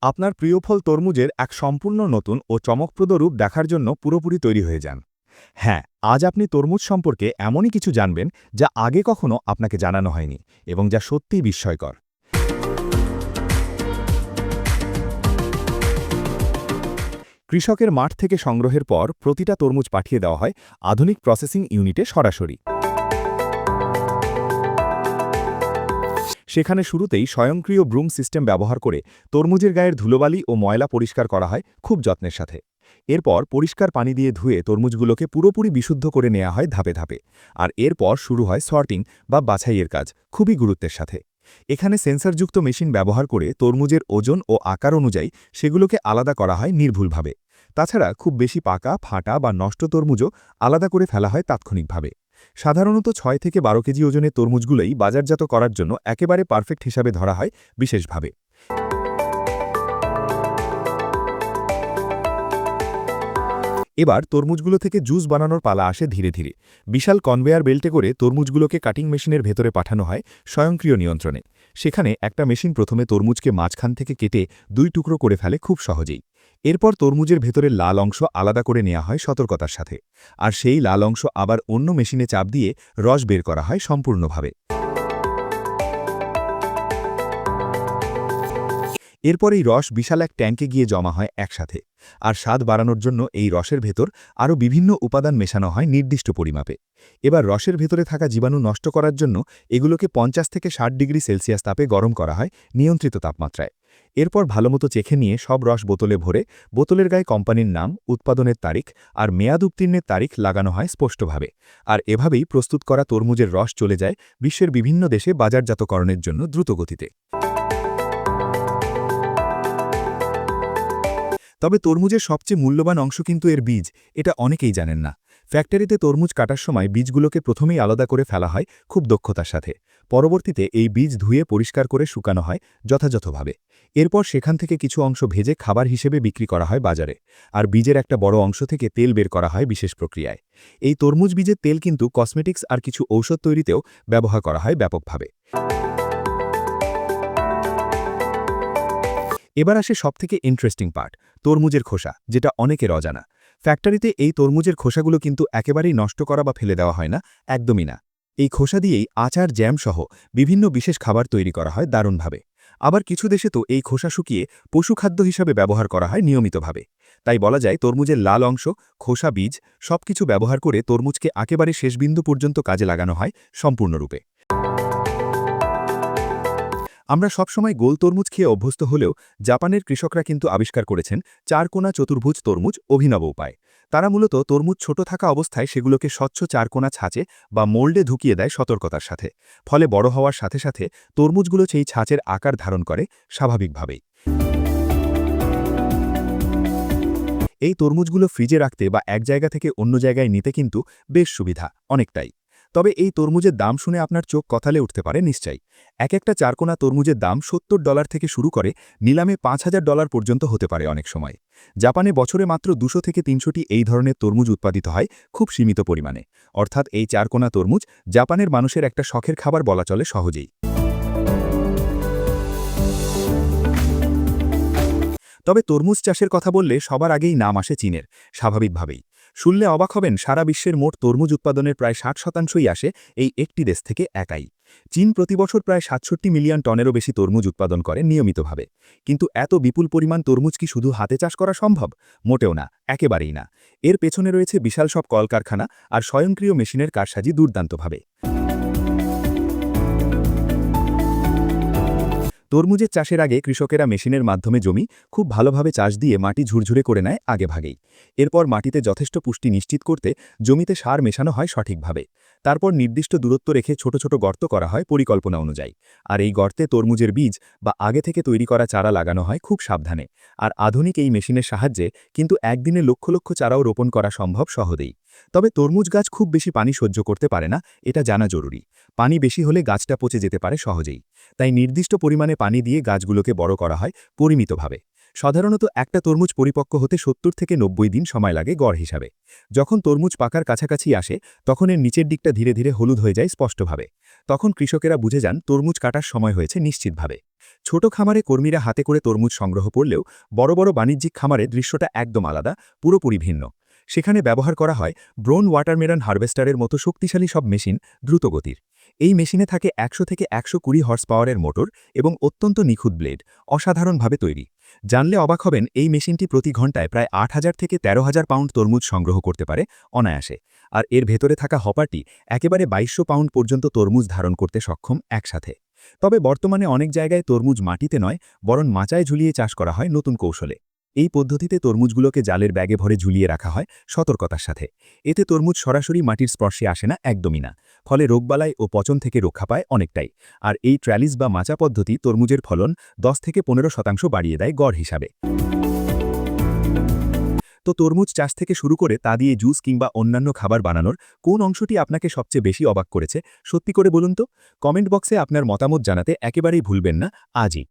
আপনার প্রিয় ফল তরমুজের এক সম্পূর্ণ নতুন ও চমকপ্রদ রূপ দেখার জন্য পুরোপুরি তৈরি হয়ে যান। হ্যাঁ, আজ আপনি তরমুজ সম্পর্কে এমনই কিছু জানবেন যা আগে কখনো আপনাকে জানানো হয়নি এবং যা সত্যিই বিস্ময়কর। কৃষকের মাঠ থেকে সংগ্রহের পর প্রতিটা তরমুজ পাঠিয়ে দেওয়া হয় আধুনিক প্রসেসিং ইউনিটে সরাসরি। সেখানে শুরুতেই স্বয়ংক্রিয় ব্রুম সিস্টেম ব্যবহার করে তরমুজের গায়ের ধুলোবালি ও ময়লা পরিষ্কার করা হয় খুব যত্নের সাথে। এরপর পরিষ্কার পানি দিয়ে ধুয়ে তরমুজগুলোকে পুরোপুরি বিশুদ্ধ করে নেওয়া হয় ধাপে ধাপে। আর এরপর শুরু হয় সর্টিং বা বাছাইয়ের কাজ খুবই গুরুত্বের সাথে। এখানে সেন্সরযুক্ত মেশিন ব্যবহার করে তরমুজের ওজন ও আকার অনুযায়ী সেগুলোকে আলাদা করা হয় নির্ভুলভাবে। তাছাড়া খুব বেশি পাকা, ফাটা বা নষ্ট তরমুজও আলাদা করে ফেলা হয় তাৎক্ষণিকভাবে। সাধারণত ৬ থেকে ১২ কেজি ওজনের তরমুজগুলোই বাজারজাত করার জন্য একেবারে পারফেক্ট হিসাবে ধরা হয় বিশেষভাবে। এবার তরমুজগুলো থেকে জুস বানানোর পালা আসে ধীরে ধীরে। বিশাল কনভেয়ার বেল্টে করে তরমুজগুলোকে কাটিং মেশিনের ভেতরে পাঠানো হয় স্বয়ংক্রিয় নিয়ন্ত্রণে। সেখানে একটা মেশিন প্রথমে তরমুজকে মাঝখান থেকে কেটে ২ টুকরো করে ফেলে খুব সহজেই। এরপর তরমুজের ভেতরের লাল অংশ আলাদা করে নেওয়া হয় সতর্কতার সাথে। আর সেই লাল অংশ আবার অন্য মেশিনে চাপ দিয়ে রস বের করা হয় সম্পূর্ণভাবে। এরপর এই রস বিশাল এক ট্যাঙ্কে গিয়ে জমা হয় একসাথে। আর স্বাদ বাড়ানোর জন্য এই রসের ভেতর আরও বিভিন্ন উপাদান মেশানো হয় নির্দিষ্ট পরিমাপে। এবার রসের ভেতরে থাকা জীবাণু নষ্ট করার জন্য এগুলোকে ৫০ থেকে ৬০ ডিগ্রি সেলসিয়াস তাপে গরম করা হয় নিয়ন্ত্রিত তাপমাত্রায়। এরপর ভালোমতো চেখে নিয়ে সব রস বোতলে ভরে বোতলের গায়ে কোম্পানির নাম, উৎপাদনের তারিখ আর মেয়াদ উত্তীর্ণের তারিখ লাগানো হয় স্পষ্টভাবে। আর এভাবেই প্রস্তুত করা তরমুজের রস চলে যায় বিশ্বের বিভিন্ন দেশে বাজারজাতকরণের জন্য দ্রুতগতিতে। তবে তরমুজের সবচেয়ে মূল্যবান অংশ কিন্তু এর বীজ, এটা অনেকেই জানেন না। ফ্যাক্টরিতে তরমুজ কাটার সময় বীজগুলোকে প্রথমেই আলাদা করে ফেলা হয় খুব দক্ষতার সাথে। পরবর্তীতে এই বীজ ধুয়ে পরিষ্কার করে শুকানো হয় যথাযথভাবে। এরপর সেখান থেকে কিছু অংশ ভেজে খাবার হিসেবে বিক্রি করা হয় বাজারে। আর বীজের একটা বড় অংশ থেকে তেল বের করা হয় বিশেষ প্রক্রিয়ায়। এই তরমুজ বীজের তেল কিন্তু কসমেটিক্স আর কিছু ঔষধ তৈরিতেও ব্যবহার করা হয় ব্যাপকভাবে। এবার আসে সবথেকে ইন্টারেস্টিং পার্ট, তরমুজের খোসা, যেটা অনেকের অজানা। ফ্যাক্টরিতে এই তরমুজের খোসাগুলো কিন্তু একেবারেই নষ্ট করা বা ফেলে দেওয়া হয় না, একদমই না। এই খোসা দিয়েই আচার, জ্যাম সহ বিভিন্ন বিশেষ খাবার তৈরি করা হয় দারুণভাবে। আবার কিছু দেশে তো এই খোসা শুকিয়ে পশুখাদ্য হিসাবে ব্যবহার করা হয় নিয়মিতভাবে। তাই বলা যায় তরমুজের লাল অংশ, খোসা, বীজ সবকিছু ব্যবহার করে তরমুজকে একেবারে শেষ বিন্দু পর্যন্ত কাজে লাগানো হয় সম্পূর্ণরূপে। আমরা সবসময় গোল তরমুজ খেয়ে অভ্যস্ত হলেও জাপানের কৃষকরা কিন্তু আবিষ্কার করেছেন চারকোনা চতুর্ভুজ তরমুজ অভিনব উপায়। তারা মূলত তরমুজ ছোট থাকা অবস্থায় সেগুলোকে স্বচ্ছ চারকোনা ছাঁচে বা মোল্ডে ঢুকিয়ে দেয় সতর্কতার সাথে। ফলে বড় হওয়ার সাথে সাথে তরমুজগুলো সেই ছাঁচের আকার ধারণ করে স্বাভাবিকভাবেই। এই তরমুজগুলো ফ্রিজে রাখতে বা এক জায়গা থেকে অন্য জায়গায় নিতে কিন্তু বেশ সুবিধা অনেকটাই। তবে এই তরমুজের দাম শুনে আপনার চোখ কতালে উঠতে পারে নিশ্চয়ই। এক একটা চারকোনা তরমুজের দাম $70 থেকে শুরু করে নিলামে $৫,০০০ পর্যন্ত হতে পারে অনেক সময়। জাপানে বছরে মাত্র ২০০ থেকে ৩০০টি এই ধরনের তরমুজ উৎপাদিত হয় খুব সীমিত পরিমাণে। অর্থাৎ এই চারকোনা তরমুজ জাপানের মানুষের একটা শখের খাবার বলা চলে সহজেই। তবে তরমুজ চাষের কথা বললে সবার আগেই নাম আসে চীনের, স্বাভাবিকভাবেই। শুনলে অবাক হবেন, সারা বিশ্বের মোট তরমুজ উৎপাদনের প্রায় ৬০% আসে এই একটি দেশ থেকে একাই। চীন প্রতিবছর প্রায় ৬৭ মিলিয়ন টনেরও বেশি তরমুজ উৎপাদন করে নিয়মিতভাবে। কিন্তু এত বিপুল পরিমাণ তরমুজ কি শুধু হাতে চাষ করা সম্ভব? মোটেও না, একেবারেই না। এর পেছনে রয়েছে বিশাল সব কলকারখানা আর স্বয়ংক্রিয় মেশিনের কারসাজি দুর্দান্তভাবে। তরমুজের চাষের আগে কৃষকেরা মেশিনের মাধ্যমে জমি খুব ভালোভাবে চাষ দিয়ে মাটি ঝুরঝুরে করে নেয় আগেভাগেই। এরপর মাটিতে যথেষ্ট পুষ্টি নিশ্চিত করতে জমিতে সার মেশানো হয় সঠিকভাবে। তারপর নির্দিষ্ট দূরত্ব রেখে ছোট ছোট গর্ত করা হয় পরিকল্পনা অনুযায়ী। আর এই গর্তে তরমুজের বীজ বা আগে থেকে তৈরি করা চারা লাগানো হয় খুব সাবধানে। আর আধুনিক এই মেশিনের সাহায্যে কিন্তু একদিনে লক্ষ লক্ষ চারাও রোপণ করা সম্ভব সহজেই। তবে তরমুজ গাছ খুব বেশি পানি সহ্য করতে পারে না, এটা জানা জরুরি। পানি বেশি হলে গাছটা পচে যেতে পারে সহজেই। তাই নির্দিষ্ট পরিমাণে পানি দিয়ে গাছগুলোকে বড় করা হয় পরিমিতভাবে। সাধারণত একটা তরমুজ পরিপক্ক হতে ৭০ থেকে ৯০ দিন সময় লাগে গড় হিসাবে। যখন তরমুজ পাকার কাছাকাছি আসে তখন এর নিচের দিকটা ধীরে ধীরে হলুদ হয়ে যায় স্পষ্টভাবে। তখন কৃষকেরা বুঝে যান তরমুজ কাটার সময় হয়েছে নিশ্চিতভাবে। ছোট খামারে কর্মীরা হাতে করে তরমুজ সংগ্রহ করলেও বড় বড় বাণিজ্যিক খামারে দৃশ্যটা একদম আলাদা, পুরোপুরি ভিন্ন। সেখানে ব্যবহার করা হয় ব্রোন ওয়াটারমেলন হারভেস্টারের মতো শক্তিশালী সব মেশিন, দ্রুতগতির। এই মেশিনে থাকে ১০০ থেকে ১২০ হর্স পাওয়ারের মোটর এবং অত্যন্ত নিখুঁত ব্লেড, অসাধারণভাবে তৈরি। জানলে অবাক হবেন, এই মেশিনটি প্রতি ঘন্টায় প্রায় ৮,০০০ থেকে ১৩,০০০ পাউন্ড তরমুজ সংগ্রহ করতে পারে অনায়াসে। আর এর ভেতরে থাকা হপারটি একেবারে ২২০০ পাউন্ড পর্যন্ত তরমুজ ধারণ করতে সক্ষম একসাথে। তবে বর্তমানে অনেক জায়গায় তরমুজ মাটিতে নয়, বরং মাচায় ঝুলিয়ে চাষ করা হয় নতুন কৌশলে। এই পদ্ধতিতে তরমুজগুলোকে জালের ব্যাগে ভরে ঝুলিয়ে রাখা হয় সতর্কতার সাথে। এতে তরমুজ সরাসরি মাটির স্পর্শে আসে না, একদমই না। ফলে রোগবালাই ও পচন থেকে রক্ষা পায় অনেকটাই। আর এই ট্র্যালিস বা মাচা পদ্ধতি তরমুজের ফলন ১০ থেকে ১৫% বাড়িয়ে দেয় গড় হিসাবে। তো তরমুজ চাষ থেকে শুরু করে তা দিয়ে জুস কিংবা অন্যান্য খাবার বানানোর কোন অংশটি আপনাকে সবচেয়ে বেশি অবাক করেছে, সত্যি করে বলুন তো। কমেন্ট বক্সে আপনার মতামত জানাতে একেবারেই ভুলবেন না আজই।